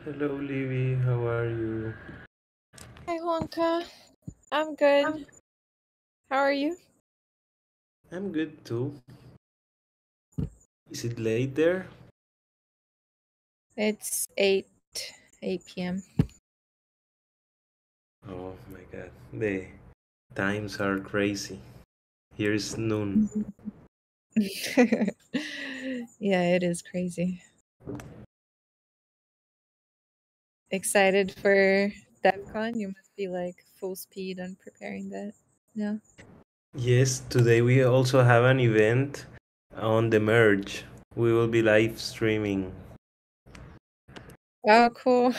Hello, Livy. How are you? Hi, Juanca. I'm good. How are you? I'm good too. Is it late there? It's 8 p.m. Oh my god. The times are crazy. Here's noon. Yeah, it is crazy. Excited for DevCon? You must be like full speed on preparing that. No? Yes, today we also have an event on the merge. We will be live streaming. Oh, cool.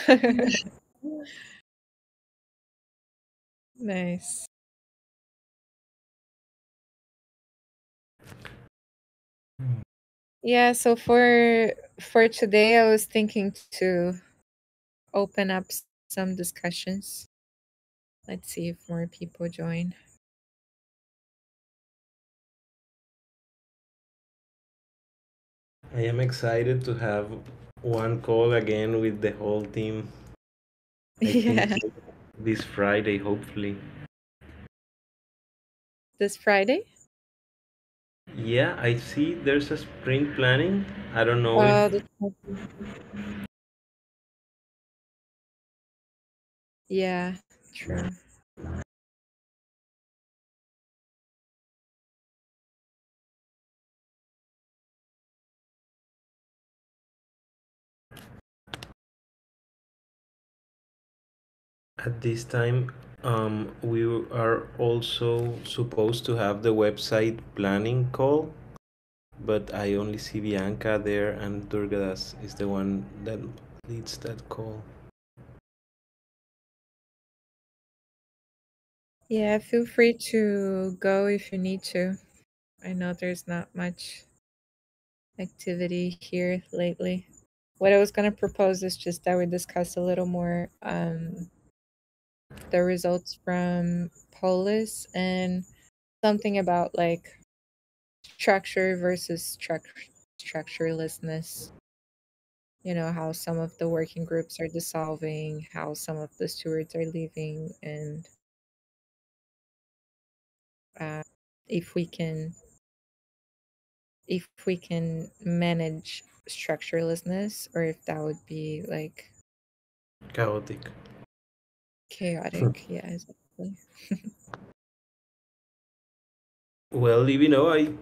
Nice. Yeah, so for today I was thinking to open up some discussions. Let's see if more people join. I am excited to have one call again with the whole team. I think Yeah. this Friday, hopefully. This Friday? Yeah, I see there's a sprint planning. I don't know if Oh, yeah, true. at this time, we are also supposed to have the website planning call, but I only see Bianca there, and Durgadas is the one that leads that call. Yeah, feel free to go if you need to. I know there's not much activity here lately. What I was going to propose is just that we discuss a little more the results from Polis and something about like structure versus structurelessness. You know, how some of the working groups are dissolving, how some of the stewards are leaving, and uh, if we can manage structurelessness or if that would be like Chaotic. chaotic. Yeah, exactly. Well, you know, I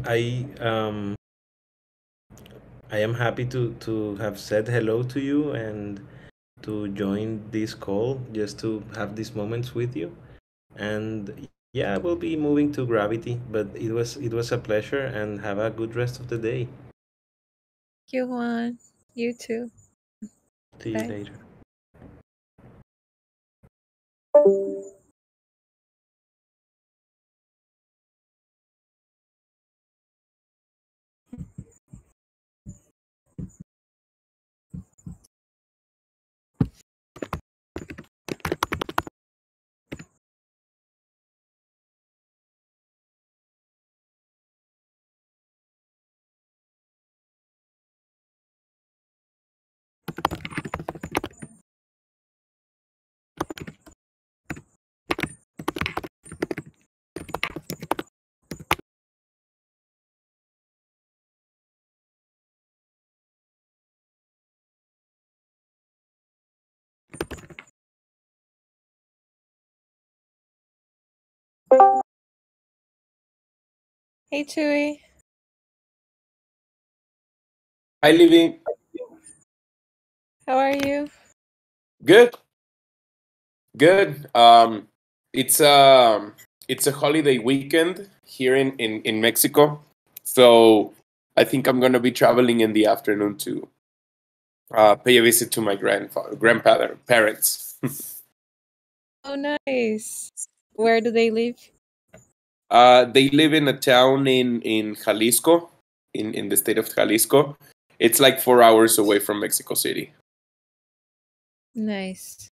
I am happy to have said hello to you and to join this call just to have these moments with you. And yeah, I will be moving to Gravity, but it was a pleasure, and have a good rest of the day. You Juan. You too. See you Bye. later. Hey Tui. Hi, Livy. How are you? Good, good. It's a holiday weekend here in Mexico, so I think I'm gonna be traveling in the afternoon to pay a visit to my parents. Oh, nice. Where do they live? They live in a town in Jalisco, in the state of Jalisco. It's like 4 hours away from Mexico City. Nice.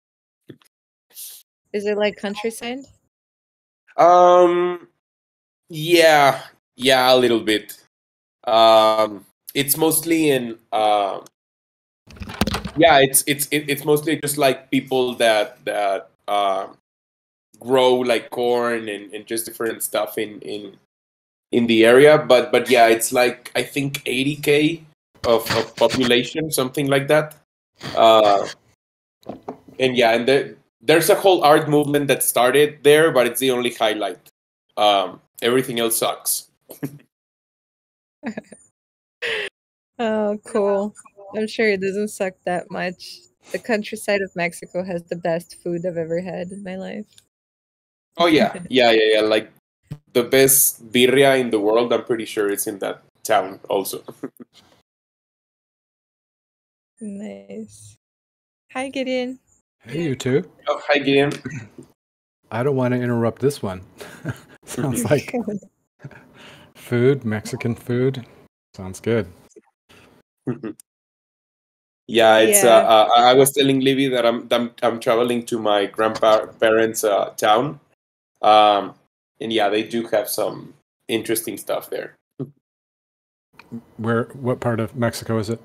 Is it like countryside? Um, yeah, yeah, a little bit. It's mostly in Yeah, it's mostly just like people that grow like corn and just different stuff in the area. But yeah, it's like I think 80K of population, something like that. And yeah, and there's a whole art movement that started there, but it's the only highlight. Everything else sucks. Oh, cool. I'm sure it doesn't suck that much. The countryside of Mexico has the best food I've ever had in my life. Oh yeah. Like the best birria in the world, I'm pretty sure it's in that town also. Nice. Hi, Gideon. Hey, you two. Oh, hi, Gideon. I don't want to interrupt this one. Sounds like food, Mexican food. Sounds good. Yeah, it's. Yeah. I was telling Livy that I'm traveling to my grandparents' town, and yeah, they do have some interesting stuff there. What part of Mexico is it?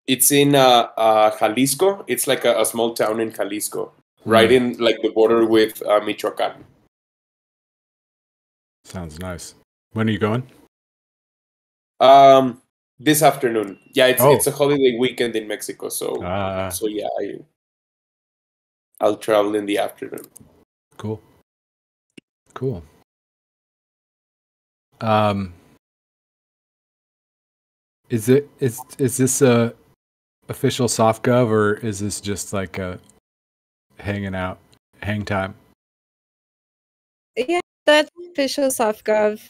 It's in Jalisco. It's like a small town in Jalisco, right in like the border with Michoacan. Sounds nice. When are you going? This afternoon. Yeah, it's a holiday weekend in Mexico, so yeah, I'll travel in the afternoon. Cool. Is this a official Softgov, or is this just like a hang time? Yeah, that's official Softgov.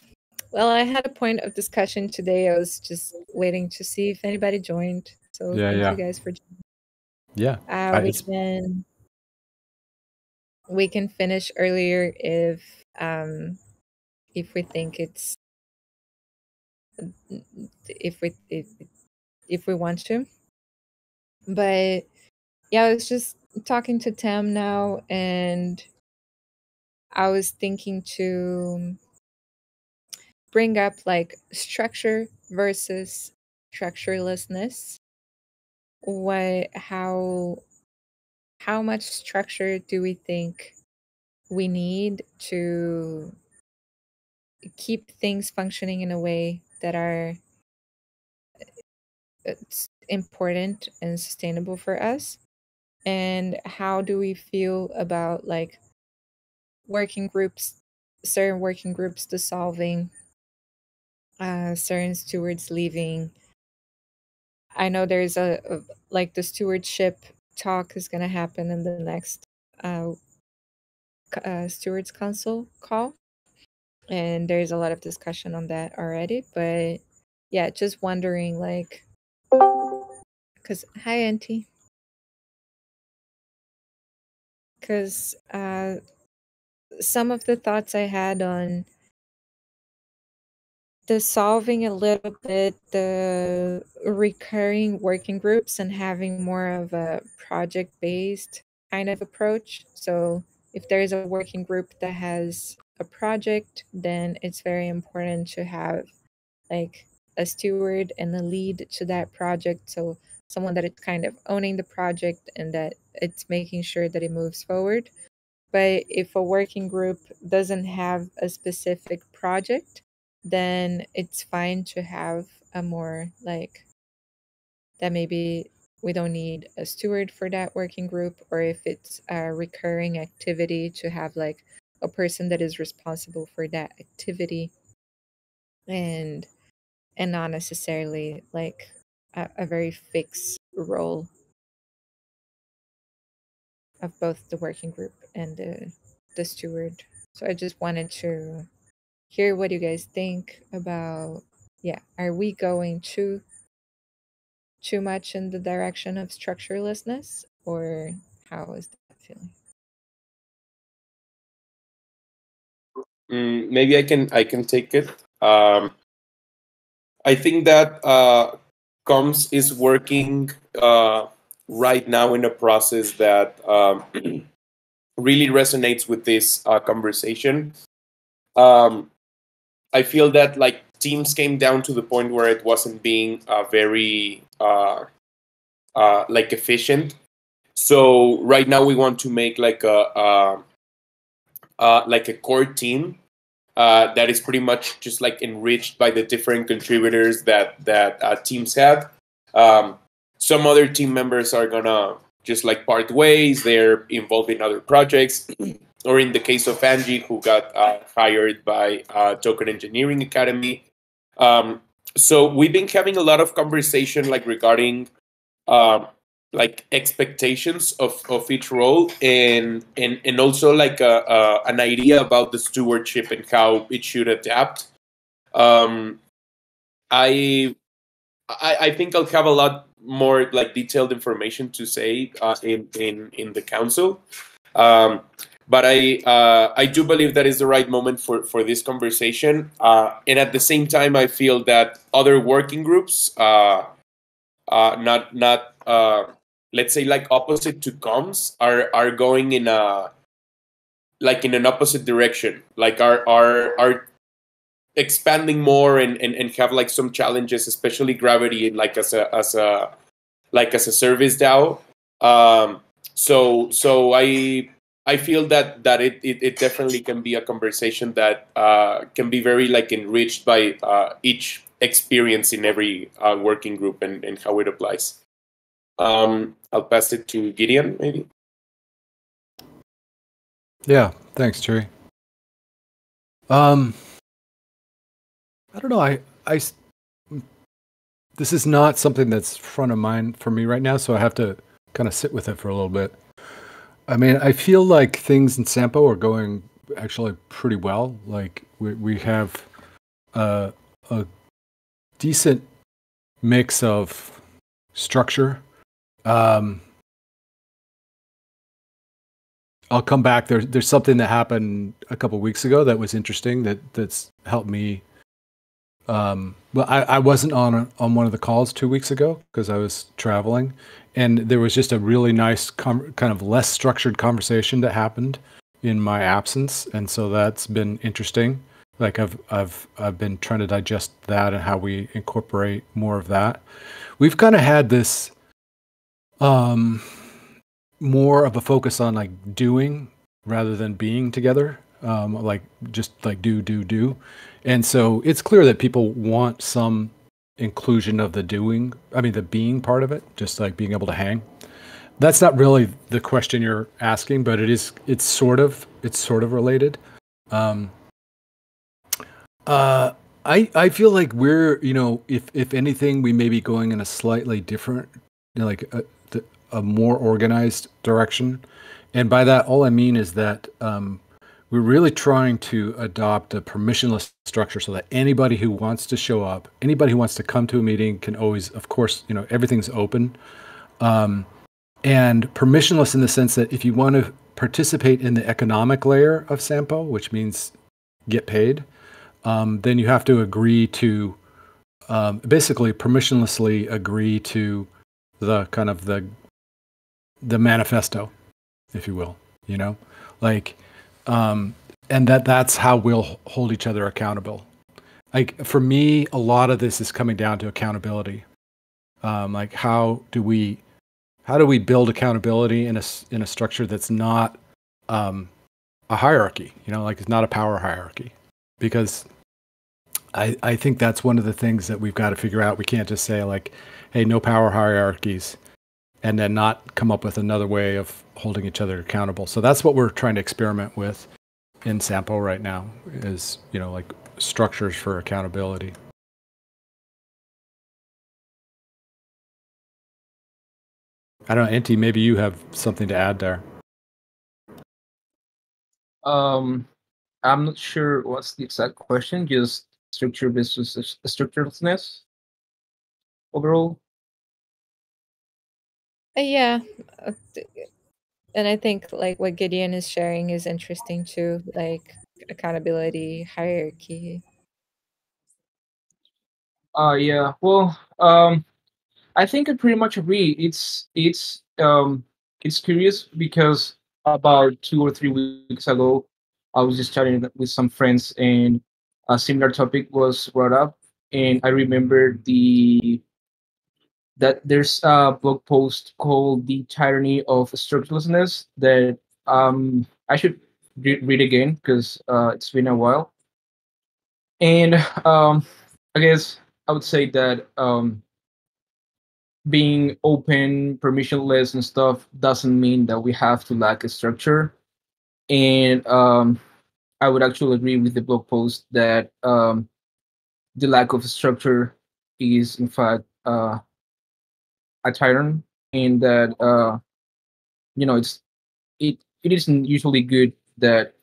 Well, I had a point of discussion today. I was just waiting to see if anybody joined. So thank you guys for joining. Yeah. We can finish earlier if we think it's if we want to. But yeah, I was just talking to Tam now, and I was thinking to bring up like structure versus structurelessness. How much structure do we think we need to keep things functioning in a way that are important and sustainable for us? And how do we feel about like certain working groups dissolving, certain stewards leaving? I know there's like the stewardship talk is going to happen in the next stewards council call, and there's a lot of discussion on that already. But yeah, just wondering, like, because hi Auntie, because some of the thoughts I had on dissolving a little bit the recurring working groups and having more of a project-based kind of approach. So if there's a working group that has a project, then it's very important to have like a steward and a lead to that project. So someone that is kind of owning the project and that it's making sure that it moves forward. But if a working group doesn't have a specific project, then it's fine to have a more like that maybe we don't need a steward for that working group, or if it's a recurring activity, to have like a person that is responsible for that activity and not necessarily like a very fixed role of both the working group and the steward. So I just wanted to hear what you guys think about, are we going too much in the direction of structurelessness, or how is that feeling? Maybe I can take it. I think that Coms is working right now in a process that really resonates with this conversation. I feel that like teams came down to the point where it wasn't being very like efficient. So right now we want to make like a core team that is pretty much just like enriched by the different contributors that teams have. Some other team members are gonna just like part ways. They're involved in other projects, or in the case of Angie, who got hired by Token Engineering Academy. So we've been having a lot of conversation like regarding like expectations of each role, and also like an idea about the stewardship and how it should adapt. Um, I I think I'll have a lot more like detailed information to say in the council. Um, but I do believe that is the right moment for this conversation. And at the same time, I feel that other working groups, not let's say like opposite to comms, are going in a like in an opposite direction. Like are expanding more and have like some challenges, especially gravity, like as a like as a service DAO. So I feel that it definitely can be a conversation that can be very like enriched by each experience in every working group and how it applies. I'll pass it to Gideon, maybe. Yeah, thanks, Terry. I don't know. This is not something that's front of mind for me right now, so I have to kind of sit with it for a little bit. I mean, I feel like things in Sampo are going actually pretty well. Like we have a decent mix of structure. I'll come back. There's something that happened a couple weeks ago that was interesting that's helped me. Well, I wasn't on one of the calls 2 weeks ago because I was traveling, and there was just a really nice kind of less structured conversation that happened in my absence, and so that's been interesting. Like I've been trying to digest that and how we incorporate more of that. We've kind of had this more of a focus on like doing rather than being together, like just like do. And so it's clear that people want some inclusion of the doing, I mean, the being part of it, just like being able to hang. That's not really the question you're asking, but it's sort of related. I feel like we're, if anything, we may be going in a slightly different, like a more organized direction. And by that, all I mean is that we're really trying to adopt a permissionless structure so that anybody who wants to show up, anybody who wants to come to a meeting can always, of course, everything's open. And permissionless in the sense that if you want to participate in the economic layer of Sampo, which means get paid, then you have to agree to basically permissionlessly agree to the kind of the manifesto, if you will, like, and that's how we'll hold each other accountable. Like for me, a lot of this is coming down to accountability. Like how do we build accountability in a structure that's not a hierarchy, like it's not a power hierarchy, because I think that's one of the things that we've got to figure out. We can't just say like, hey, no power hierarchies, and then not come up with another way of holding each other accountable. So that's what we're trying to experiment with in Sampo right now is, like structures for accountability. I don't know, Antti, maybe you have something to add there. I'm not sure what's the exact question, just structure versus structurelessness overall. Yeah. And I think like what Gideon is sharing is interesting too, like accountability, hierarchy. Yeah. Well, I think I pretty much agree. It's curious because about 2 or 3 weeks ago, I was just chatting with some friends, and a similar topic was brought up, and I remember that there's a blog post called "The Tyranny of Structurelessness" that I should read again because it's been a while. And I guess I would say that being open, permissionless, and stuff doesn't mean that we have to lack a structure. And I would actually agree with the blog post that the lack of structure is, in fact, a tyrant, and that it's it isn't usually good that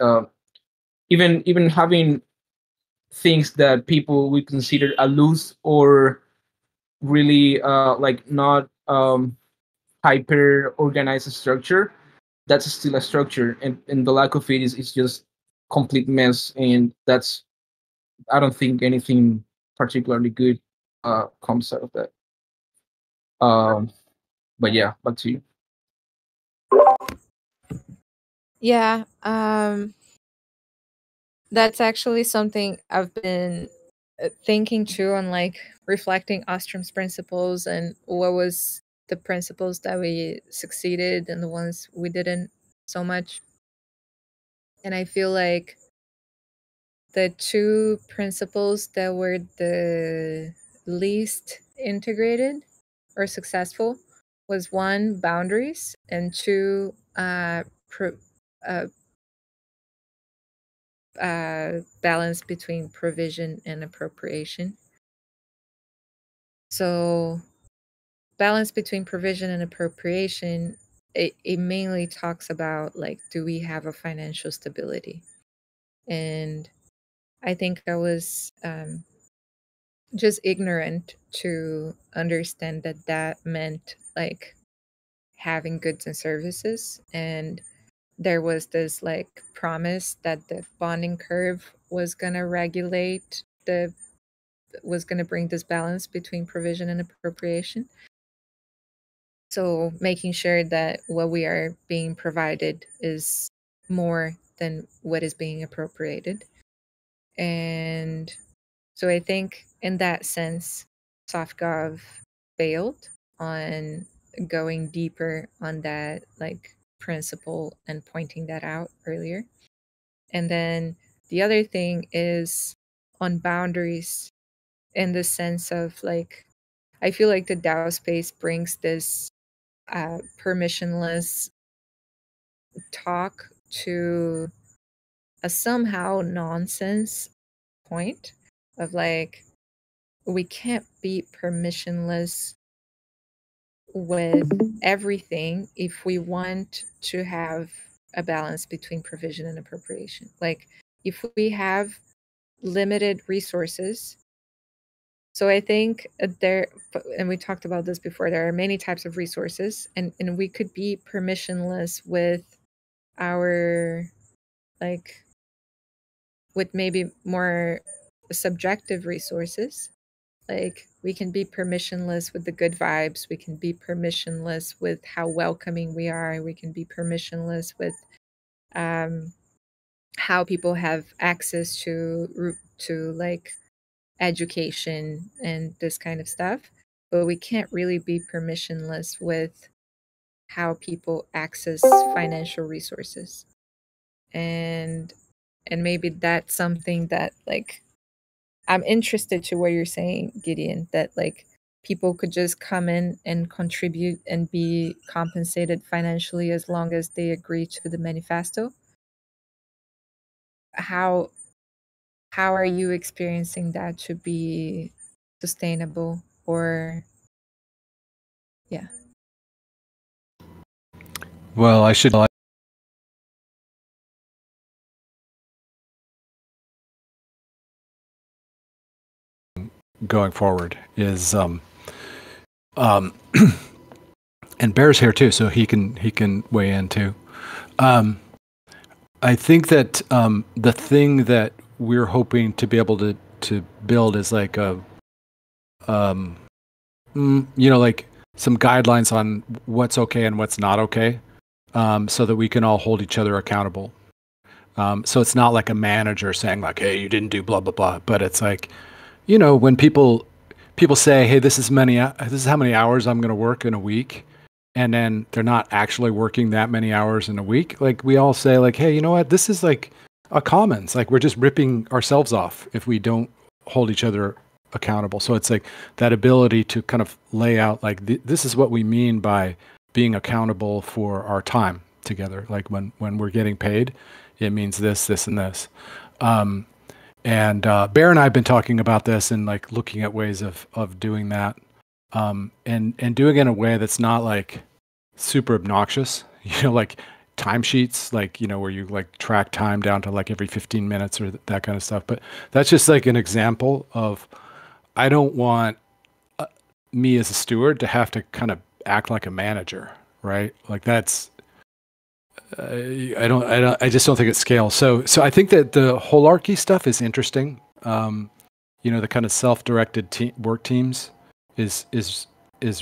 even having things that people would consider a loose or really like not hyper organized structure, that's still a structure, and the lack of it is just complete mess, and that's, I don't think anything particularly good comes out of that. um but yeah, back to you. Yeah, that's actually something I've been thinking too, on like reflecting Ostrom's principles and what was the principles that we succeeded and the ones we didn't so much. And I feel like the two principles that were the least integrated or successful was one, boundaries, and two, uh, balance between provision and appropriation. So balance between provision and appropriation, it mainly talks about like, do we have a financial stability? And I think I was just ignorant to understand that that meant like having goods and services. And there was this like promise that the bonding curve was going to regulate was going to bring this balance between provision and appropriation. So making sure that what we are being provided is more than what is being appropriated. And so I think in that sense, Softgov failed on going deeper on that like principle and pointing that out earlier. And then the other thing is on boundaries, in the sense of like, I feel like the DAO space brings this permissionless talk to a somehow nonsense point of like, we can't be permissionless with everything if we want to have a balance between provision and appropriation. Like, if we have limited resources, so I think there, and we talked about this before, there are many types of resources, and we could be permissionless with our, like, with maybe more subjective resources. Like, we can be permissionless with the good vibes, we can be permissionless with how welcoming we are, we can be permissionless with how people have access to like education and this kind of stuff. But we can't really be permissionless with how people access financial resources. And maybe that's something that, like, I'm interested to what you're saying, Gideon, that like people could just come in and contribute and be compensated financially as long as they agree to the manifesto. How are you experiencing that to be sustainable? Or yeah. Well, I should going forward is and Bear's here too, so he can weigh in too. I think that the thing that we're hoping to be able to build is like a like some guidelines on what's okay and what's not okay, so that we can all hold each other accountable. So it's not like a manager saying like, hey, you didn't do blah blah blah, but it's like, when people people say, hey, this is how many hours I'm going to work in a week. And then they're not actually working that many hours in a week. Like we all say like, hey, you know what? This is like a commons. Like we're just ripping ourselves off if we don't hold each other accountable. So it's like that ability to kind of lay out like this is what we mean by being accountable for our time together. Like when we're getting paid, it means this, this, and this. And Bear and I have been talking about this and like looking at ways of doing that. And doing it in a way that's not like super obnoxious, like timesheets, like, where you like track time down to like every 15 minutes or that kind of stuff. But that's just like an example of, I don't want me as a steward to have to kind of act like a manager, right? Like that's, I just don't think it scales. So I think that the holarchy stuff is interesting. The kind of self-directed work teams is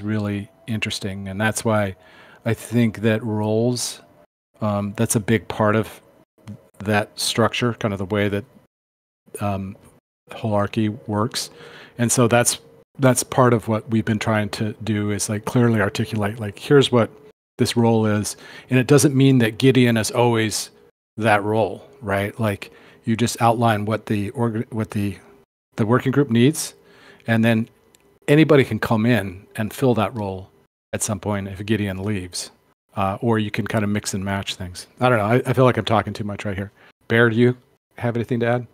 really interesting, and that's why I think that roles, that's a big part of that structure, kind of the way that holarchy works. And so that's part of what we've been trying to do, is like clearly articulate like, here's what this role is, and it doesn't mean that Gideon is always that role, right? Like you just outline what the working group needs, and then anybody can come in and fill that role at some point if Gideon leaves, or you can kind of mix and match things. I don't know. I feel like I'm talking too much right here. Bear, do you have anything to add?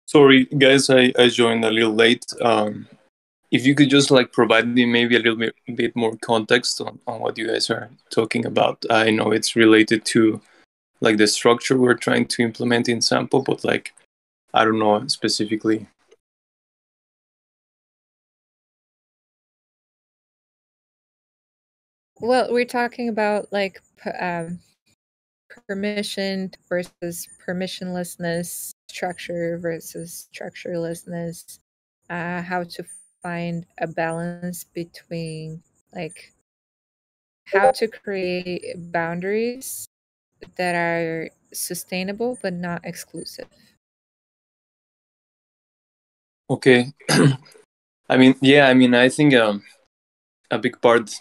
Sorry, guys, I joined a little late. If you could just like provide me maybe a little bit more context on what you guys are talking about. I know it's related to like the structure we're trying to implement in Sample, but like, I don't know specifically. Well, we're talking about like permissioned versus permissionlessness, structure versus structurelessness, how to find a balance between like how to create boundaries that are sustainable but not exclusive. Okay. I think a big part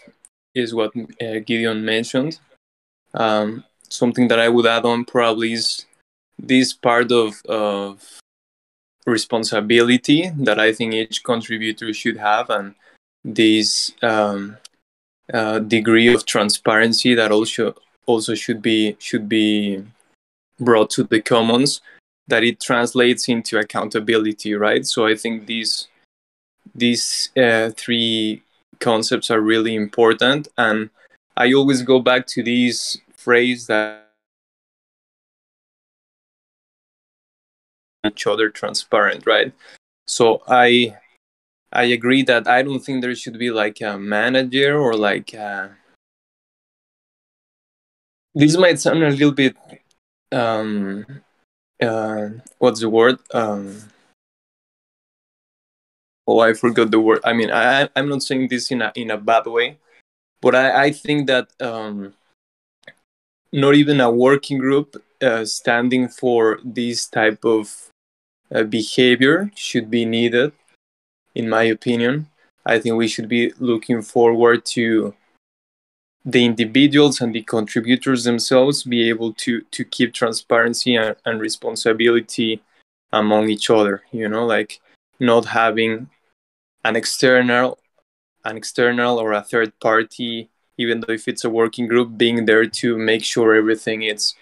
is what Gideon mentioned. Something that I would add on probably is this part of responsibility that I think each contributor should have, and this degree of transparency that also should be brought to the commons, that it translates into accountability, right? So I think these three concepts are really important, and I always go back to this phrase that each other transparent, right? So I agree that I don't think there should be like a manager or like this might sound a little bit what's the word? I forgot the word. I mean, I'm not saying this in a bad way, but I think that not even a working group standing for this type of behavior should be needed, in my opinion. I think we should be looking forward to the individuals and the contributors themselves be able to keep transparency and responsibility among each other, like not having an external or a third party, even though if it's a working group, being there to make sure everything is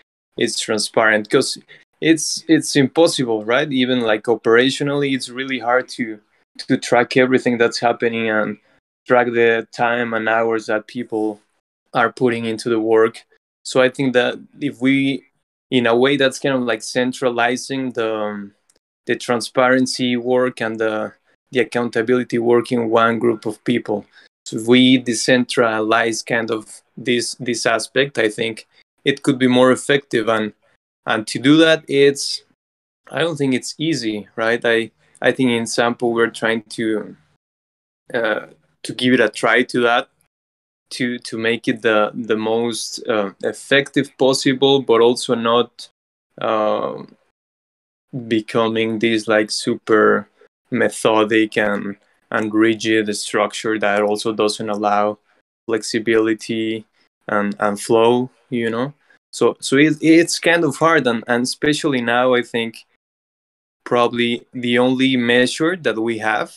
transparent, because it's impossible, right? Even like operationally, it's really hard to track everything that's happening and track the time and hours that people are putting into the work. So I think that if we, in a way, that's kind of like centralizing the transparency work and the accountability work in one group of people. So if we decentralize kind of this aspect, I think it could be more effective. And to do that, I don't think it's easy, right? I think in Sample we're trying to give it a try to that, to make it the most effective possible, but also not becoming this like super methodic and rigid structure that also doesn't allow flexibility and flow, you know. So it's kind of hard, and especially now I think probably the only measure that we have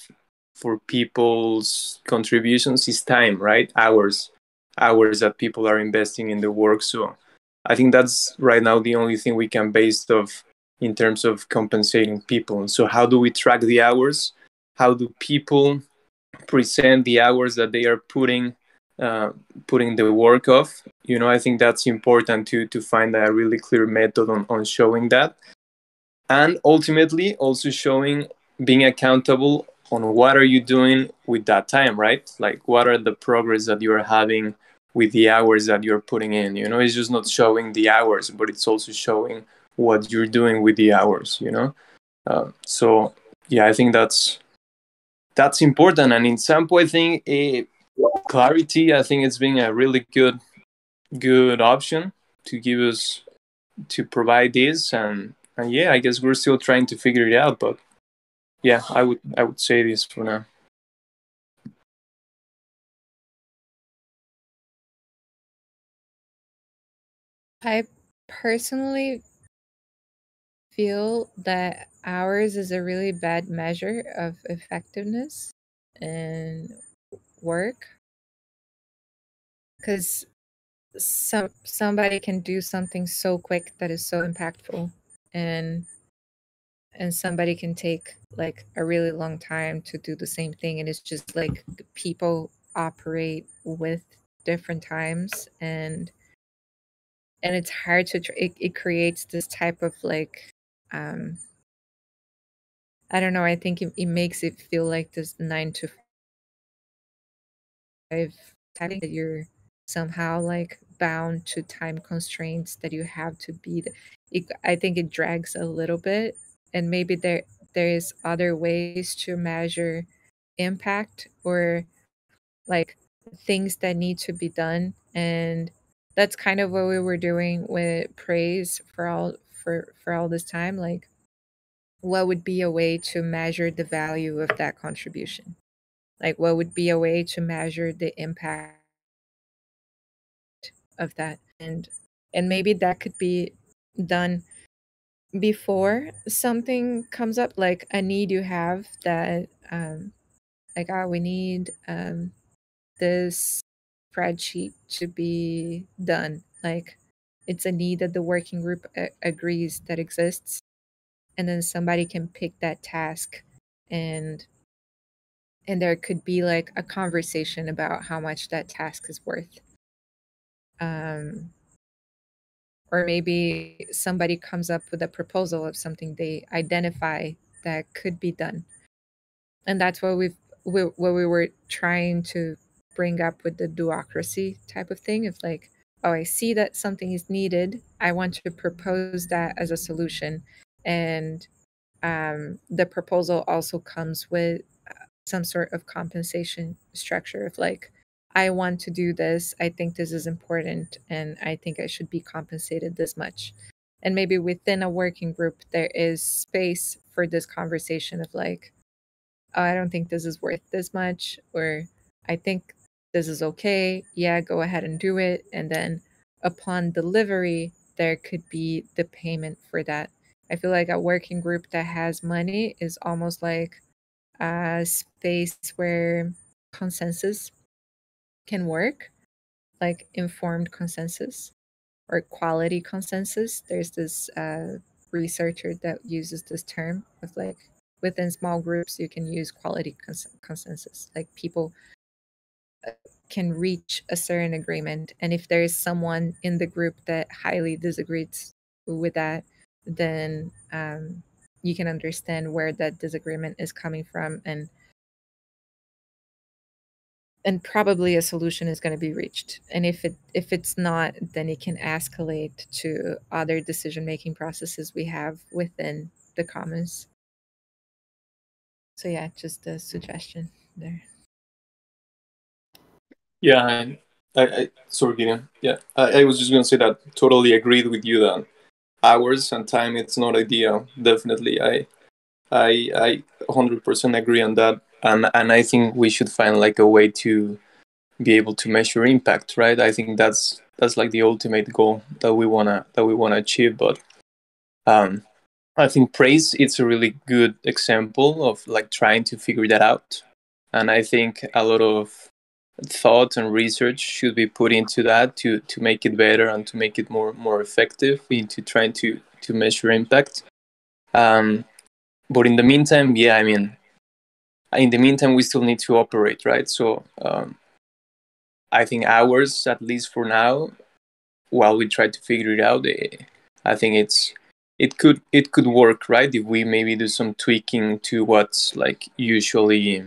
for people's contributions is time, right? Hours that people are investing in the work. So I think that's right now the only thing we can base off in terms of compensating people. So how do we track the hours? How do people present the hours that they are uh, putting the work of? You know, I think that's important to find a really clear method on showing that, and ultimately also showing, being accountable on what are you doing with that time, right? Like what are the progress that you're having with the hours that you're putting in. You know, it's just not showing the hours, but it's also showing what you're doing with the hours, you know. So yeah, I think that's important. And in some point, I think clarity, I think it's been a really good option to give us, to provide this. And yeah, I guess we're still trying to figure it out, but yeah, I would say this for now. I personally feel that hours is a really bad measure of effectiveness in work, because somebody can do something so quick that is so impactful, and somebody can take like a really long time to do the same thing, and it's just like people operate with different times, and it's hard to it creates this type of like I don't know, I think it makes it feel like this 9 to 5 type that you're somehow like bound to time constraints, that you have to be I think it drags a little bit, and maybe there's other ways to measure impact, or like things that need to be done. And that's kind of what we were doing with praise for all this time. Like, what would be a way to measure the value of that contribution? Like, what would be a way to measure the impact of that? And maybe that could be done before something comes up, like a need you have that like, oh, we need this spreadsheet to be done. Like, it's a need that the working group agrees that exists, and then somebody can pick that task, and there could be like a conversation about how much that task is worth. Or maybe somebody comes up with a proposal of something they identify that could be done, and that's what what we were trying to bring up with the duocracy type of thing. It's like, oh, I see that something is needed, I want to propose that as a solution, and the proposal also comes with some sort of compensation structure of like, I want to do this, I think this is important, and I think I should be compensated this much. And maybe within a working group there is space for this conversation of like, oh, I don't think this is worth this much, or I think this is okay, yeah, go ahead and do it. And then upon delivery there could be the payment for that. I feel like a working group that has money is almost like a space where consensus can work, like informed consensus or quality consensus. There's this researcher that uses this term of like, within small groups you can use quality consensus, like people can reach a certain agreement, and if there is someone in the group that highly disagrees with that, then you can understand where that disagreement is coming from, and probably a solution is going to be reached. And if it's not, then it can escalate to other decision making processes we have within the commons. So yeah, just a suggestion there. Yeah, I sorry, Gideon. Yeah, I was just going to say that totally agreed with you that hours and time, it's not ideal. Definitely, I 100% agree on that, and I think we should find like a way to be able to measure impact, right? I think that's like the ultimate goal that we wanna achieve. But I think praise it's a really good example of like trying to figure that out, and I think a lot of thought and research should be put into that to make it better and to make it more effective into trying to measure impact. Um, but in the meantime, yeah, I mean, in the meantime, we still need to operate, right? So I think hours, at least for now, while we try to figure it out, I think it could work, right? If we maybe do some tweaking to what's like usually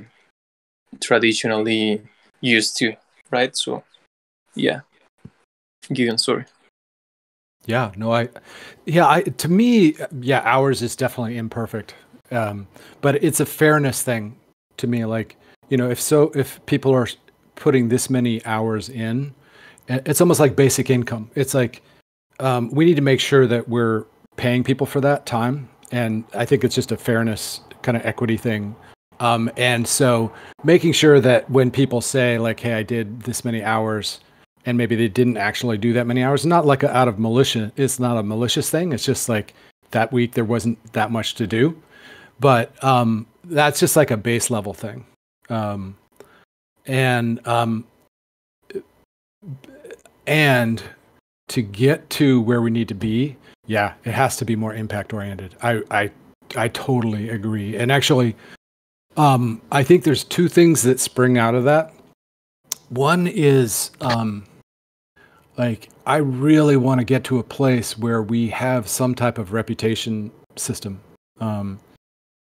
traditionally used to, right? So yeah, Gideon, sorry. Yeah, no, to me, yeah, ours is definitely imperfect. But it's a fairness thing to me. Like, if people are putting this many hours in, it's almost like basic income. It's like, we need to make sure that we're paying people for that time. And I think it's just a fairness kind of equity thing. And so making sure that when people say like, hey, I did this many hours, and maybe they didn't actually do that many hours, not like out of malicious, it's not a malicious thing. It's just like that week there wasn't that much to do. But that's just like a base level thing. And to get to where we need to be, yeah, it has to be more impact oriented. I totally agree. And actually, I think there's two things that spring out of that. One is like, I really want to get to a place where we have some type of reputation system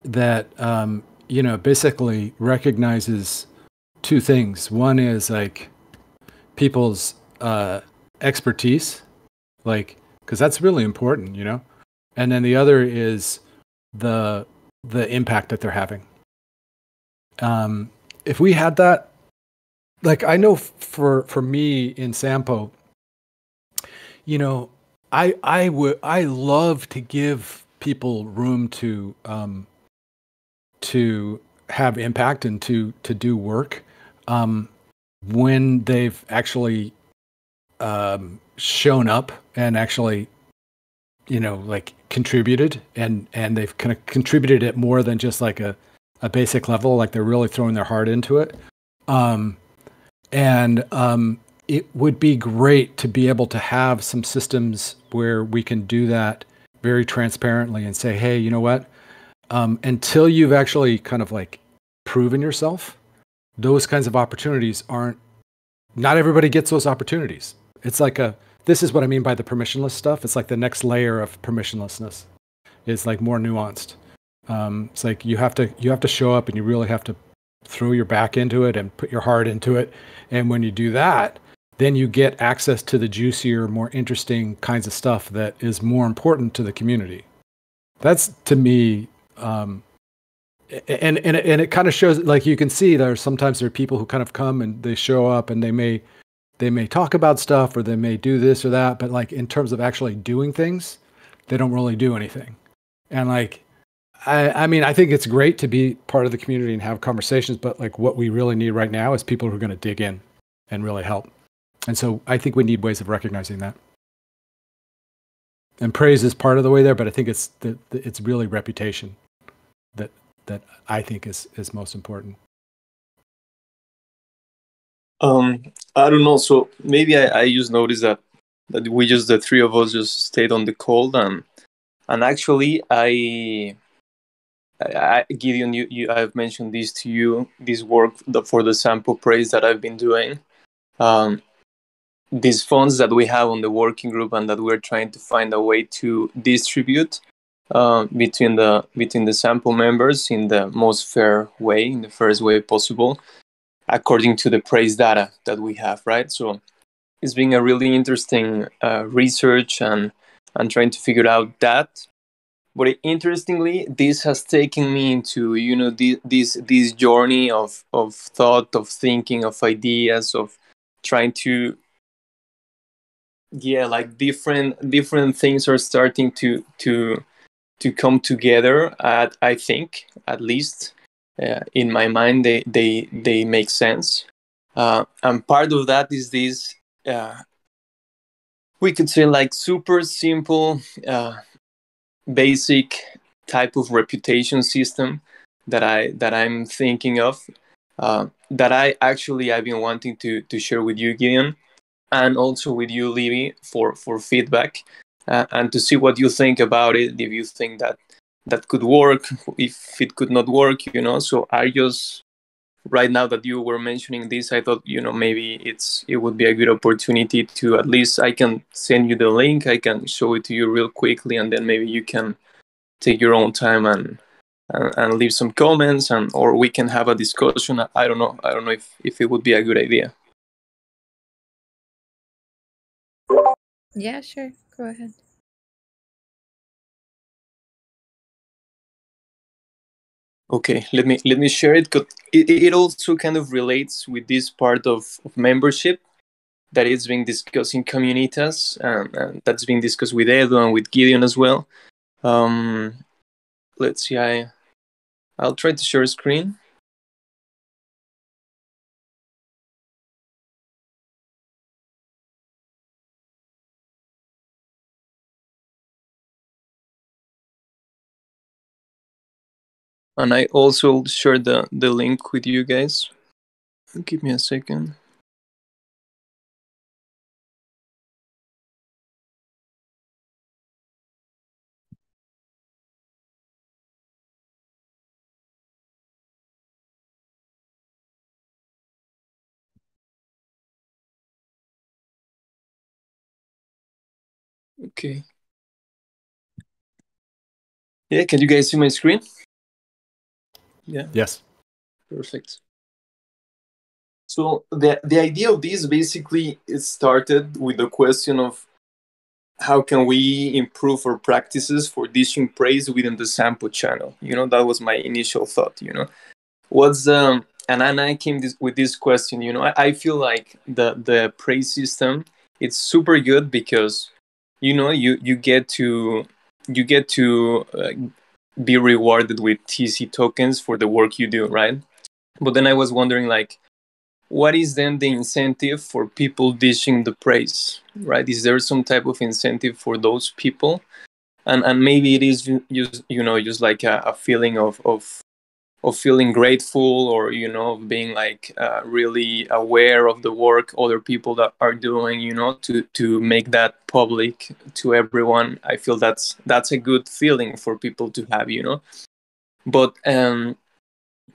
that basically recognizes two things. One is like people's expertise, like, because that's really important, and then the other is the impact that they're having. If we had that, like, I know for me in Sampo, I love to give people room to have impact and to do work when they've actually shown up and actually like contributed, and they've kind of contributed it more than just like a basic level, like they're really throwing their heart into it. It would be great to be able to have some systems where we can do that very transparently and say, hey, you know what? Until you've actually kind of like proven yourself, those kinds of opportunities not everybody gets those opportunities. It's like this is what I mean by the permissionless stuff. It's like the next layer of permissionlessness. It's like more nuanced. It's like you have to show up, and you really have to throw your back into it and put your heart into it. And when you do that, then you get access to the juicier, more interesting kinds of stuff that is more important to the community. That's, to me, and it kind of shows, like, you can see sometimes there are people who kind of come and they show up and they may talk about stuff, or they may do this or that, but like in terms of actually doing things, they don't really do anything. And like, I mean, I think it's great to be part of the community and have conversations, but like what we really need right now is people who are going to dig in and really help. And so I think we need ways of recognizing that. And praise is part of the way there, but I think it's really reputation that I think is most important. I don't know. So maybe I just noticed that we the three of us just stayed on the call, and actually Gideon, I've mentioned this to you. This work for the sample praise that I've been doing. These funds that we have on the working group, and that we're trying to find a way to distribute between the sample members in the most fair way, in the fairest way possible, according to the praise data that we have, right? So it's been a really interesting research and trying to figure out that. But interestingly, this has taken me into this journey of thought, of thinking, of ideas, of trying to yeah, like different things are starting to come together. I think, at least in my mind, they make sense. And part of that is this, we could say, like super simple, basic type of reputation system that I'm thinking of. That I've been wanting to share with you, Gideon, and also with you, Livy, for feedback, and to see what you think about it. If you think that could work, if it could not work, So I just, right now that you were mentioning this, I thought, maybe it would be a good opportunity to, at least I can send you the link, I can show it to you real quickly, and then maybe you can take your own time and leave some comments, or we can have a discussion. I don't know if it would be a good idea. Yeah, sure. Go ahead. Okay, let me share it, because it also kind of relates with this part of membership that is being discussed in Communitas, and that's being discussed with Edu and with Gideon as well. Let's see, I'll try to share a screen. And I also share the link with you guys. Give me a second. Okay. Yeah, can you guys see my screen? Yeah. Yes. Perfect. So the idea of this, basically, it started with the question of how can we improve our practices for dishing praise within the sample channel. That was my initial thought. What's and I came with this question. I feel like the praise system, it's super good, because you get to be rewarded with TC tokens for the work you do, right? But then I was wondering, like, what is then the incentive for people dishing the praise, right? Is there some type of incentive for those people? And maybe it is just like a feeling of feeling grateful, or of being like really aware of the work other people that are doing, to make that public to everyone. I feel that's a good feeling for people to have. But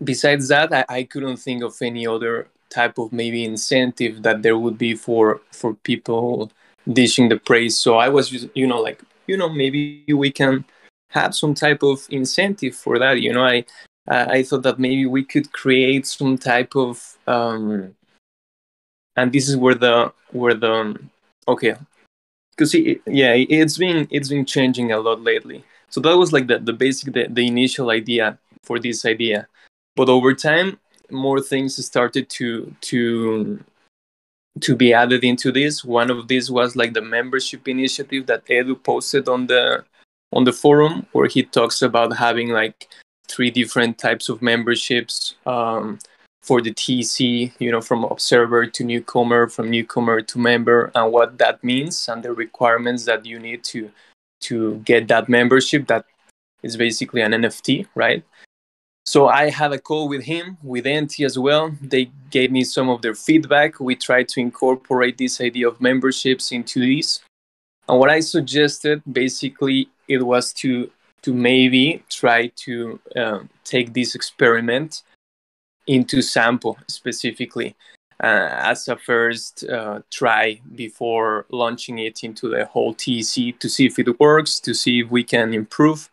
besides that, I couldn't think of any other type of maybe incentive that there would be for people dishing the praise. So I was just, like, maybe we can have some type of incentive for that. I thought that maybe we could create some type of and this is where the okay, because it's been changing a lot lately. So that was like the basic, the initial idea for this idea. But over time, more things started to be added into this. One of these was like the membership initiative that Edu posted on the forum, where he talks about having like 3 different types of memberships for the TC, from observer to newcomer, from newcomer to member, and what that means, and the requirements that you need to get that membership. That is basically an NFT, right? So I had a call with him, with NT as well. They gave me some of their feedback. We tried to incorporate this idea of memberships into this. And what I suggested, basically, it was to maybe try to take this experiment into sample specifically, as a first try before launching it into the whole TC, to see if it works, to see if we can improve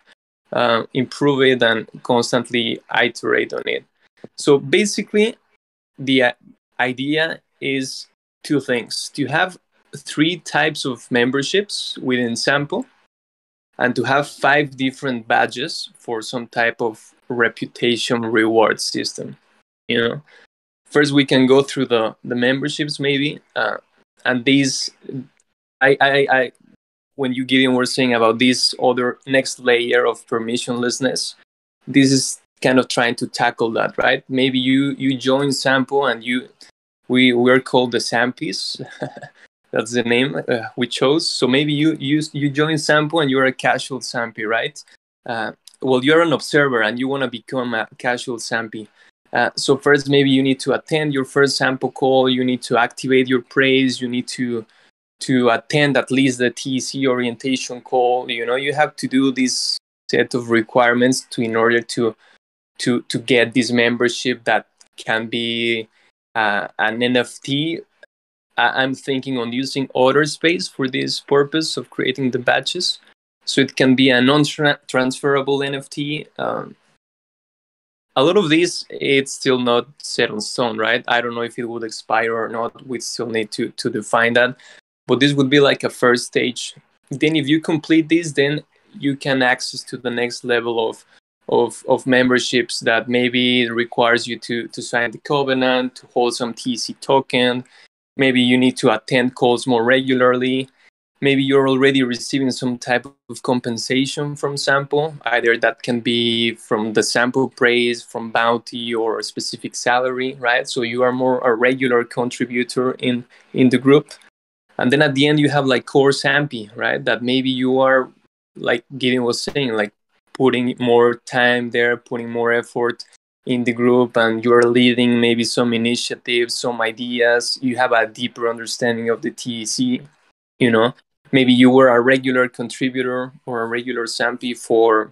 it and constantly iterate on it. So basically, the idea is 2 things: to have 3 types of memberships within sample, and to have 5 different badges for some type of reputation reward system. First we can go through the memberships, maybe, and these I when you Gideon were saying about this other next layer of permissionlessness, this is kind of trying to tackle that, right? Maybe you join sample and we're called the Sampies. That's the name we chose. So maybe you join sample and you're a casual Sampi, right? Well, you're an observer and you want to become a casual Sampi. So first, maybe you need to attend your first sample call. You need to activate your praise. You need to attend at least the TEC orientation call. You have to do this set of requirements in order to get this membership that can be an NFT. I'm thinking on using Order Space for this purpose of creating the badges. So it can be a non-transferable NFT. A lot of this, it's still not set on stone, right? I don't know if it would expire or not. We still need to define that. But this would be like a first stage. Then if you complete this, then you can access to the next level of memberships that maybe requires you to sign the covenant, to hold some TC token. Maybe you need to attend calls more regularly. Maybe you're already receiving some type of compensation from sample. Either that can be from the sample praise, from bounty, or a specific salary, right? So you are more a regular contributor in the group. And then at the end, you have like core Sampi, right? That maybe you are, like Gideon was saying, like putting more time there, putting more effort in the group, and you're leading maybe some initiatives, some ideas. You have a deeper understanding of the TEC, Maybe you were a regular contributor or a regular Sampi for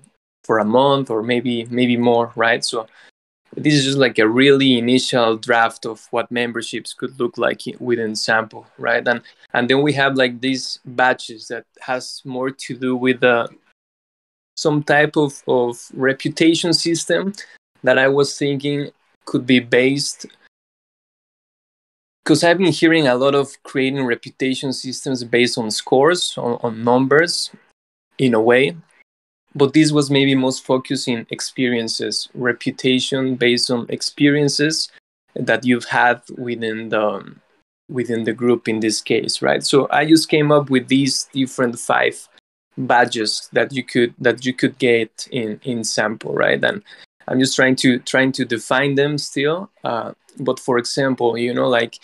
a month or maybe more, right? So this is just like a really initial draft of what memberships could look like within sample, right? And then we have like these batches that has more to do with some type of reputation system that I was thinking could be based, because I've been hearing a lot of creating reputation systems based on scores, on numbers in a way. But this was maybe most focused in experiences, reputation based on experiences that you've had within the group in this case, right? So I just came up with these different 5 badges that you could get in sample, right? And I'm just trying to define them still. But for example, like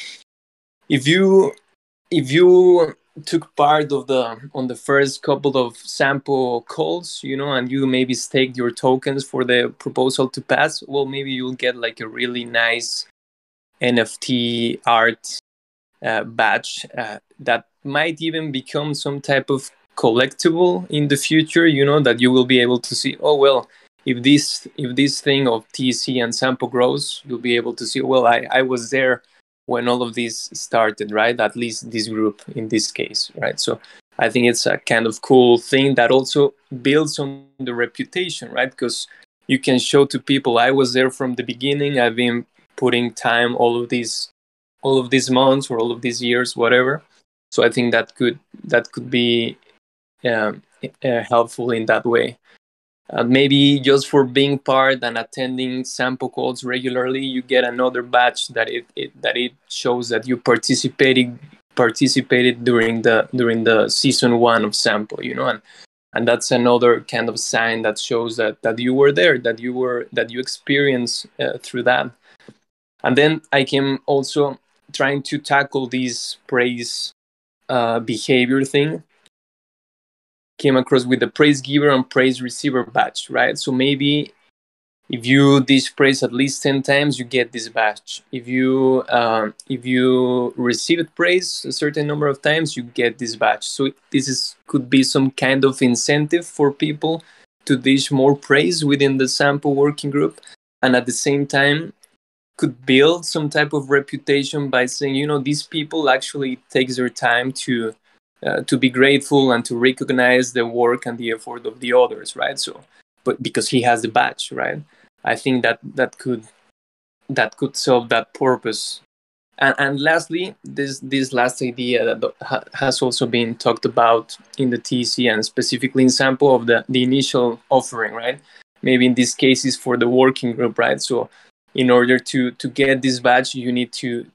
if you took part on the first couple of sample calls, and you maybe staked your tokens for the proposal to pass, well, maybe you'll get like a really nice NFT art badge that might even become some type of collectible in the future, that you will be able to see, oh, well, if this thing of TC and sample grows, you'll be able to see, well, I was there when all of this started, right? At least this group in this case, right? So I think it's a kind of cool thing that also builds on the reputation, right? Because you can show to people, I was there from the beginning. I've been putting time all of these months or all of these years, whatever. So I think that could be helpful in that way. Maybe just for being part and attending sample calls regularly, you get another badge that it shows that you participated during the season 1 of sample, and that's another kind of sign that shows that you were there, that you experienced through that. And then I came also trying to tackle this praise behavior thing. Came across with the praise giver and praise receiver badge, right? So maybe if you dish praise at least 10 times, you get this badge. If you received praise a certain number of times, you get this badge. So this could be some kind of incentive for people to dish more praise within the sample working group, and at the same time could build some type of reputation by saying, these people actually takes their time to be grateful and to recognize the work and the effort of the others, right? So, but because he has the badge, right? I think that could solve that purpose. And lastly, this last idea that has also been talked about in the TC and specifically in sample of the initial offering, right? Maybe in this case is for the working group, right? So in order to get this badge, you need to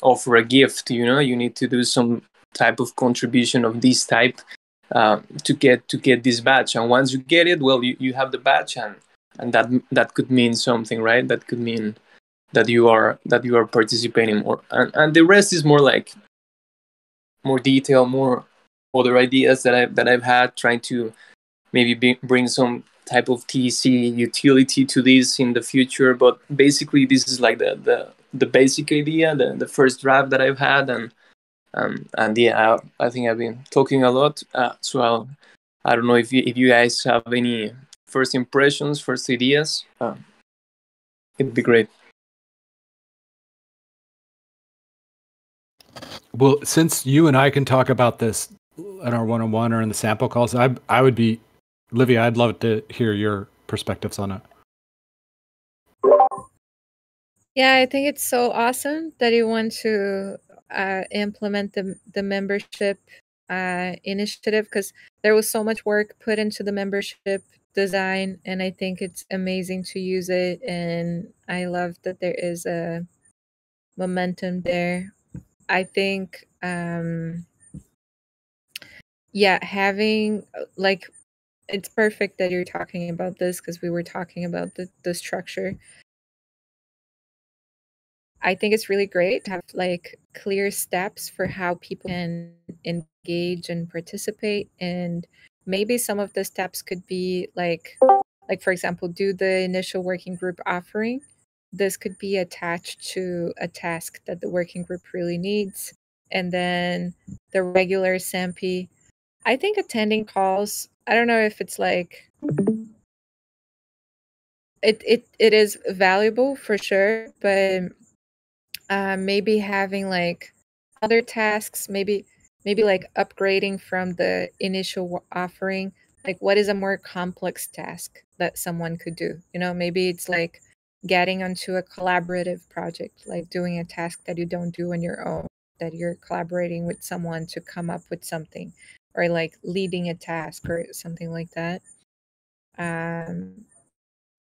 offer a gift, you need to do some type of contribution of this type to get this badge. And once you get it, well, you have the badge, and that could mean something, right? That could mean that you are participating more, and the rest is more like more detail, more other ideas that I've had, trying to maybe bring some type of TC utility to this in the future. But basically, this is like the basic idea, the first draft that I've had, and yeah, I think I've been talking a lot. So I don't know if you guys have any first impressions, first ideas. It'd be great. Well, since you and I can talk about this in our one-on-one or in the sample calls, I would be, Livia, I'd love to hear your perspectives on it. Yeah, I think it's so awesome that you want to implement the membership initiative, because there was so much work put into the membership design, and I think it's amazing to use it, and I love that there is a momentum there. I think having like, it's perfect that you're talking about this, because we were talking about the structure. I think it's really great to have like clear steps for how people can engage and participate. And maybe some of the steps could be like for example, do the initial working group offering. This could be attached to a task that the working group really needs. And then the regular SAMP. I think attending calls, I don't know if it's like, it is valuable for sure, but maybe having like other tasks, maybe like upgrading from the initial offering. Like, what is a more complex task that someone could do? Maybe it's like getting onto a collaborative project, like doing a task that you don't do on your own, that you're collaborating with someone to come up with something, or like leading a task or something like that.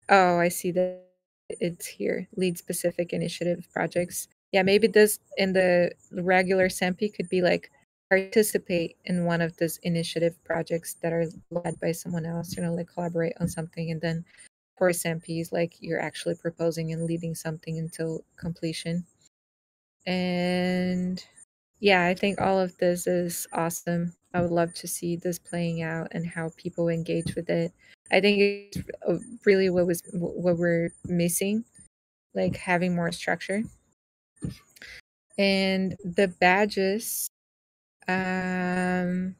Oh, I see that it's here. Lead specific initiative projects. Yeah, maybe this in the regular SAMP could be like participate in one of these initiative projects that are led by someone else, like collaborate on something. And then for SAMPs, like you're actually proposing and leading something until completion. And yeah, I think all of this is awesome. I would love to see this playing out and how people engage with it. I think it's really what we're missing, like having more structure. And the badges, I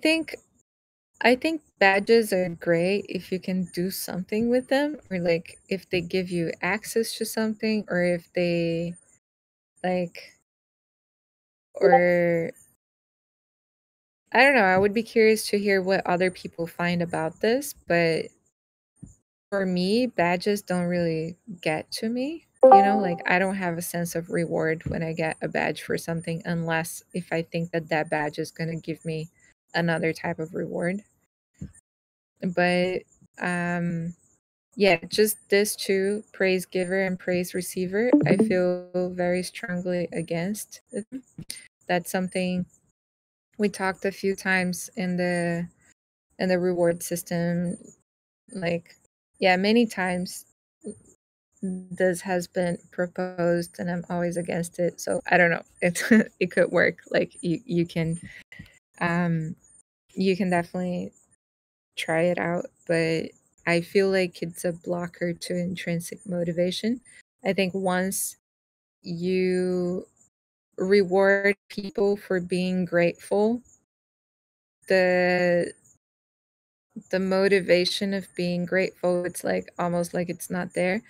think badges are great if you can do something with them, or like if they give you access to something, or if they like, or I don't know. I would be curious to hear what other people find about this, but for me, badges don't really get to me. Like I don't have a sense of reward when I get a badge for something, unless if I think that badge is going to give me another type of reward. But yeah, just this two, praise giver and praise receiver, I feel very strongly against. That's something we talked a few times in the reward system. Like, yeah, many times this has been proposed and I'm always against it. So I don't know. It could work. Like you can definitely try it out, but I feel like it's a blocker to intrinsic motivation. I think once you reward people for being grateful, the motivation of being grateful, it's like almost like it's not there.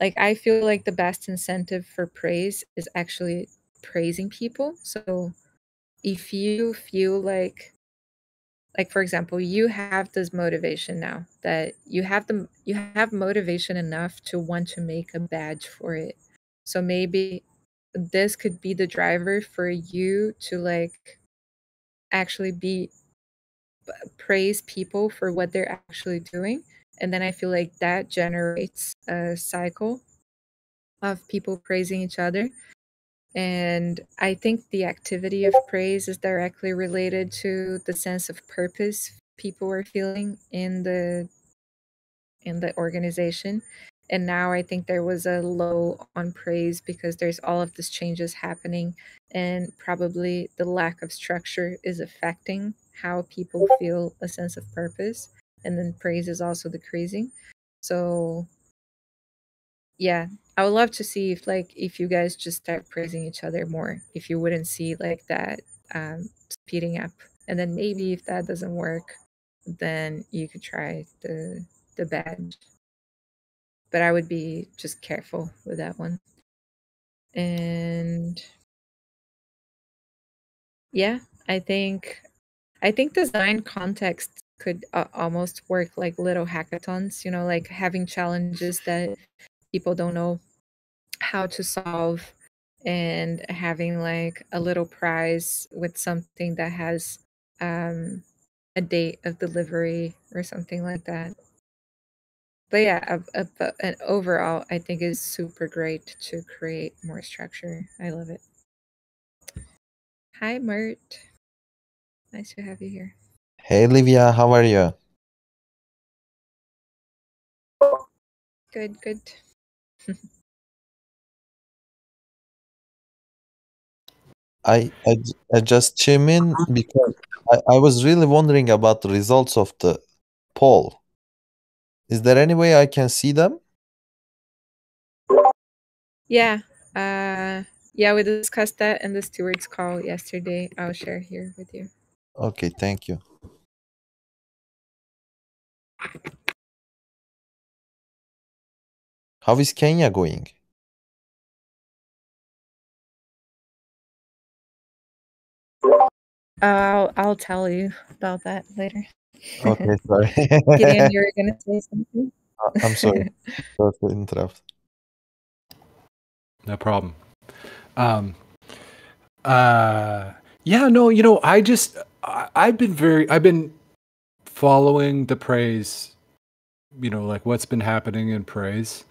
Like I feel like the best incentive for praise is actually praising people. So if you feel like for example, you have this motivation now, that you have motivation enough to want to make a badge for it. So maybe this could be the driver for you to like actually praise people for what they're actually doing. And then I feel like that generates a cycle of people praising each other. And I think the activity of praise is directly related to the sense of purpose people are feeling in the organization. And now I think there was a low on praise because there's all of these changes happening, and probably the lack of structure is affecting how people feel a sense of purpose, and then praise is also decreasing. So yeah, I would love to see if you guys just start praising each other more, if you wouldn't see like that speeding up. And then maybe if that doesn't work, then you could try the badge. But I would be just careful with that one. And yeah, I think design context could almost work like little hackathons, like having challenges that people don't know how to solve, and having like a little prize with something that has a date of delivery or something like that. But yeah, an overall, I think is super great to create more structure. I love it. Hi, Mert. Nice to have you here. Hey, Livia, how are you? Good, good. I just chime in because I was really wondering about the results of the poll. Is there any way I can see them? Yeah. Yeah, we discussed that in the stewards call yesterday. I'll share here with you. Okay, thank you. How is Kenya going? I'll tell you about that later. Okay, sorry. Gideon, you were gonna say something? I'm sorry. Sorry to interrupt. No problem. Yeah, no, I've been following the praise, like what's been happening in praise.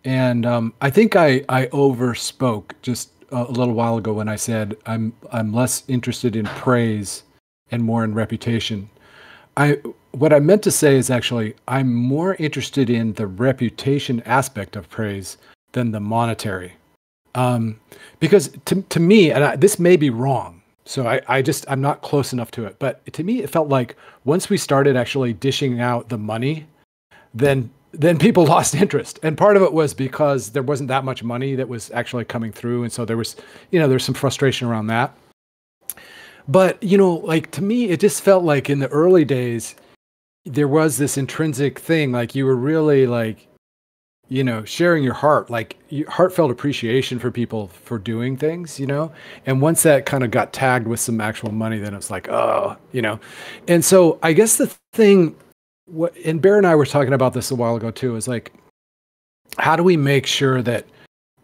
And I think I overspoke just a little while ago when I said I'm less interested in praise and more in reputation. What I meant to say is actually I'm more interested in the reputation aspect of praise than the monetary. Because to me, and this may be wrong, so I'm not close enough to it, but to me it felt like once we started actually dishing out the money, then people lost interest. And part of it was because there wasn't that much money that was actually coming through, and so there's some frustration around that. But like to me, it just felt like in the early days there was this intrinsic thing, like you were really like sharing your heart, like heartfelt appreciation for people for doing things, and once that kind of got tagged with some actual money, then it's like, oh, and so I guess the thing, and Bear and I were talking about this a while ago too, is like, how do we make sure that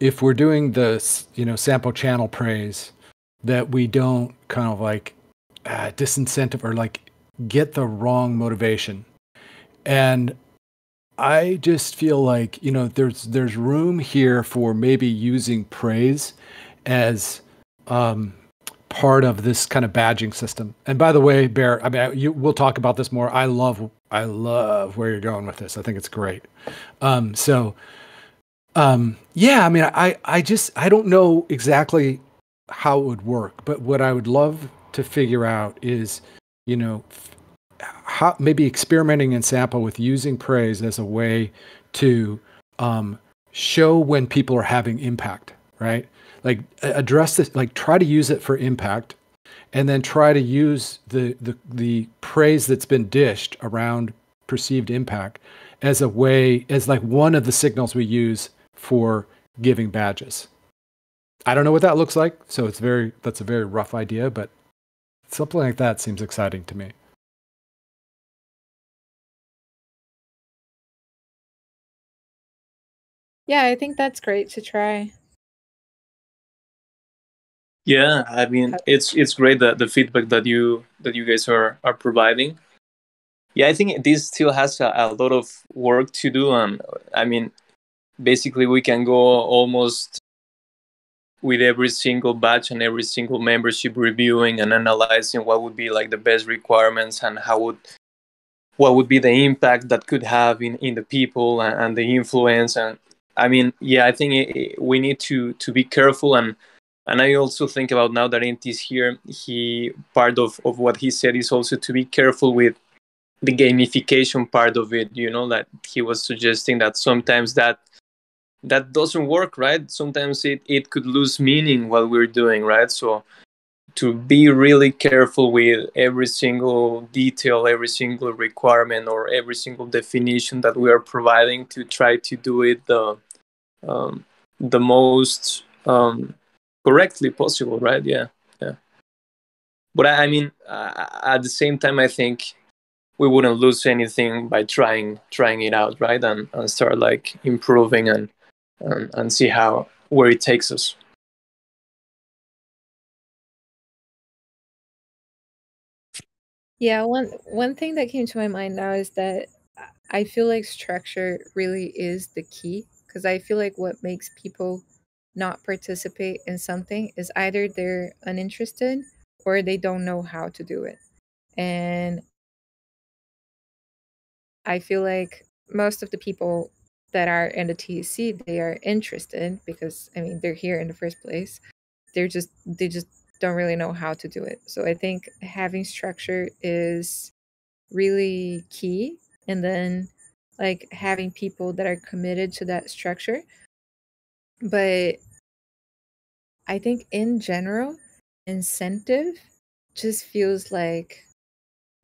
if we're doing this, sample channel praise, that we don't kind of like disincentive or like get the wrong motivation. And I just feel like, there's room here for maybe using praise as part of this kind of badging system. And by the way, Bear, I mean, we'll talk about this more. I love where you're going with this. I think it's great. Yeah, I mean, I don't know exactly how it would work, but what I would love to figure out is, how maybe experimenting in sample with using praise as a way to show when people are having impact, right? Like address this, like try to use it for impact, and then try to use the praise that's been dished around perceived impact as a way, as like one of the signals we use for giving badges. I don't know what that looks like, so that's a very rough idea, but something like that seems exciting to me. Yeah, I think that's great to try. Yeah, I mean, it's great that the feedback that you guys are providing. Yeah, I think this still has a lot of work to do, and I mean, basically we can go almost with every single batch and every single membership reviewing and analyzing what would be like the best requirements and what would be the impact that could have in the people and the influence. And I mean, yeah, I think we need to be careful. And I also think about, now that Inti's here, he part of what he said is also to be careful with the gamification part of it, you know, that he was suggesting that sometimes that doesn't work, right? Sometimes it could lose meaning what we're doing, right? So to be really careful with every single detail, every single requirement, or every single definition that we are providing, to try to do it the most correctly possible, right? Yeah. But I mean, at the same time, I think we wouldn't lose anything by trying it out, right? And start like improving and see where it takes us. Yeah, one thing that came to my mind now is that I feel like structure really is the key, because I feel like what makes people not participate in something is either they're uninterested or they don't know how to do it. And I feel like most of the people that are in the TEC, they are interested because, I mean, they're here in the first place. They just don't really know how to do it. So I think having structure is really key, and then like having people that are committed to that structure. But I think in general, incentive just feels like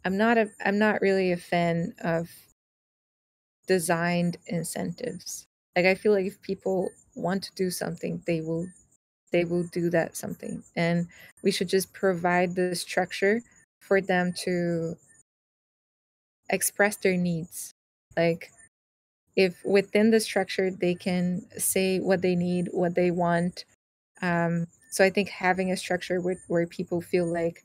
I'm not really a fan of designed incentives. Like I feel like if people want to do something, they will do that something, and we should just provide the structure for them to express their needs. Like if within the structure they can say what they need, what they want. So I think having a structure where people feel like,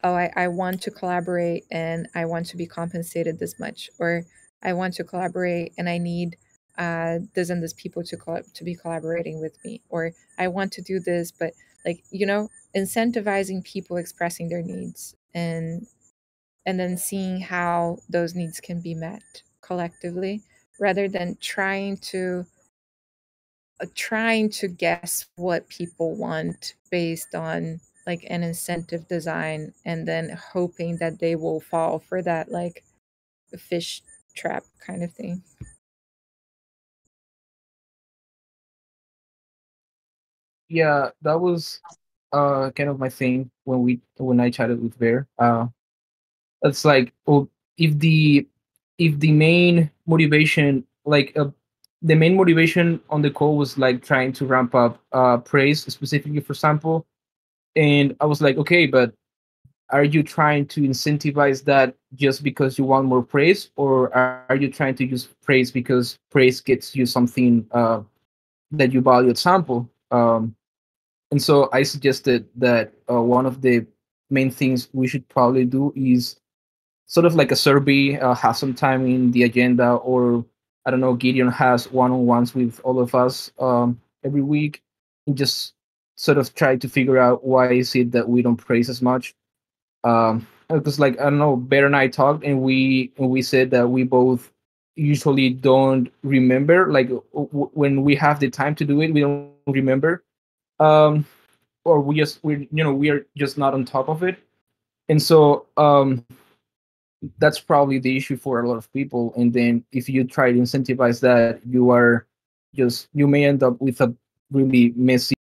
oh, I want to collaborate and I want to be compensated this much, or I want to collaborate and I need this and this people to be collaborating with me, or I want to do this, but like, you know, incentivizing people expressing their needs, and then seeing how those needs can be met collectively, rather than trying to guess what people want based on like an incentive design, and then hoping that they will fall for that like fish trap kind of thing. Yeah, that was kind of my thing when I chatted with Bear. It's like, well, if the main motivation, like the main motivation on the call was like trying to ramp up praise specifically for sample, and I was like, okay, but are you trying to incentivize that just because you want more praise, or are you trying to use praise because praise gets you something that you value at sample? And so I suggested that one of the main things we should probably do is sort of like a survey, have some time in the agenda, or I don't know, Gideon has one-on-ones with all of us every week, and just sort of try to figure out why is it that we don't praise as much. Because like, I don't know, Bear and I talked, and we said that we both usually don't remember, like when we have the time to do it, we don't remember, um, or we are just not on top of it. And so that's probably the issue for a lot of people. And then if you try to incentivize that, you may end up with a really messy